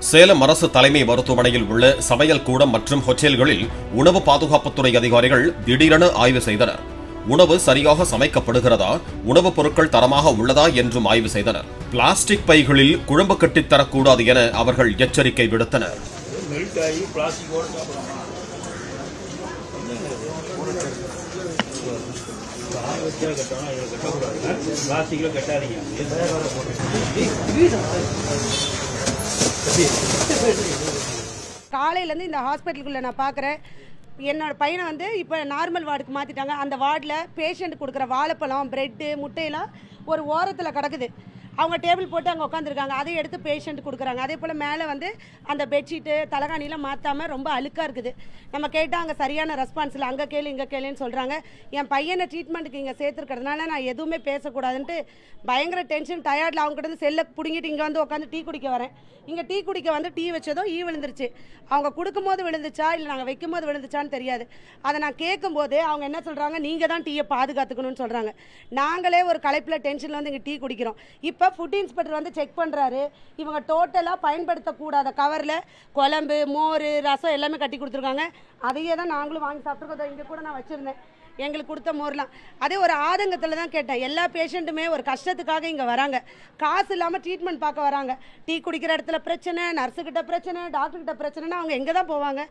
சேலம் அரசு தலைமை மருத்துவமனையில் உள்ள சமையல் கூடம் மற்றும் ஹோட்டல்களில் உணவு பாதுகாப்புத்துறை அதிகாரிகள் திடீரென ஆய்வு செய்தனர். உணவு சரியாக சமைக்கப்படுகிறதா, உணவுப் பொருட்கள் தரமாக உள்ளதா என்றும் ஆய்வு செய்தனர். பிளாஸ்டிக் பைகளில் குழம்பு கட்டித்தரக்கூடாது என அவர்கள் எச்சரிக்கை விடுத்தனர். காலையிலேருந்து இந்த ஹாஸ்பிட்டலுக்குள்ளே நான் பார்க்குறேன். என்னோட பையனை வந்து இப்போ நார்மல் வார்டுக்கு மாற்றிட்டாங்க. அந்த வார்டில் பேஷண்ட் கொடுக்குற வாழைப்பழம், பிரெட்டு, முட்டையெல்லாம் ஒரு ஓரத்தில் கிடக்குது. அவங்க டேபிள் போட்டு அங்கே உட்காந்துருக்காங்க. அதை எடுத்து பேஷண்ட் கொடுக்குறாங்க. அதே போல் மேலே வந்து அந்த பெட்ஷீட்டு, தலைகாணிலாம் மாற்றாமல் ரொம்ப அழுக்காக இருக்குது. நம்ம கேட்டால் அங்கே சரியான ரெஸ்பான்ஸ் இல்லை. அங்கே கேளு இங்கே கேளுன்னு சொல்கிறாங்க. என் பையனை ட்ரீட்மெண்ட்டுக்கு இங்கே சேர்த்துருக்கிறதுனால நான் எதுவுமே பேசக்கூடாதுன்ட்டு பயங்கர டென்ஷன், டயர்டில் அவங்ககிட்ட வந்து செல்லை பிடிங்கிட்டு இங்கே வந்து உட்காந்து டீ குடிக்க வரேன். இங்கே டீ குடிக்க வந்து டீ வச்சதும் விழுந்துருச்சு. அவங்க கொடுக்கும்போது விழுந்துச்சா இல்லை நாங்கள் வைக்கும் போது விழுந்துச்சான்னு தெரியாது. அதை நான் கேட்கும்போது அவங்க என்ன சொல்கிறாங்க, நீங்கள் தான் டீயை பாதுகாத்துக்கணும்னு சொல்கிறாங்க. நாங்களே ஒரு களைப்பில் டென்ஷனில் வந்து இங்கே டீ குடிக்கிறோம். இப்போ ஃபுட் இன்ஸ்பெக்டர் வந்து செக் பண்ணுறாரு. இவங்க டோட்டலாக பயன்படுத்தக்கூடாத கவரில் குழம்பு, மோர், ரசம் எல்லாமே கட்டி கொடுத்துருக்காங்க. அதையே தான் நாங்களும் வாங்கி சாப்பிட்ருக்கோம். இங்கே கூட நான் வச்சுருந்தேன் எங்களுக்கு கொடுத்த மோர்லாம். அதே ஒரு ஆதங்கத்தில் தான் கேட்டேன். எல்லா பேஷண்ட்டுமே ஒரு கஷ்டத்துக்காக இங்கே வராங்க. காசு இல்லாமல் ட்ரீட்மெண்ட் பார்க்க வராங்க. டீ குடிக்கிற இடத்துல பிரச்சனை, நர்ஸுக்கிட்ட பிரச்சனை, டாக்டர்கிட்ட பிரச்சனைனா அவங்க எங்கே தான் போவாங்க?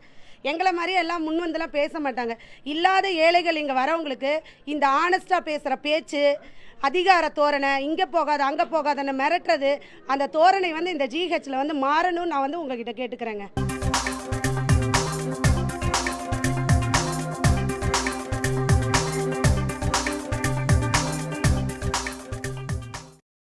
எங்களை மாதிரியே எல்லாம் முன் வந்துலாம் பேச மாட்டாங்க. இல்லாத ஏழைகள் இங்கே வரவங்களுக்கு இந்த ஆனஸ்ட்டாக பேசுகிற பேச்சு, அதிகார தோரணை, இங்கே போகாத அங்கே போகாதன்னு மிரட்டுறது, அந்த தோரணை வந்து இந்த ஜிஹெச்சில் வந்து மாறணும்னு நான் வந்து உங்ககிட்ட கேட்டுக்கிறேங்க.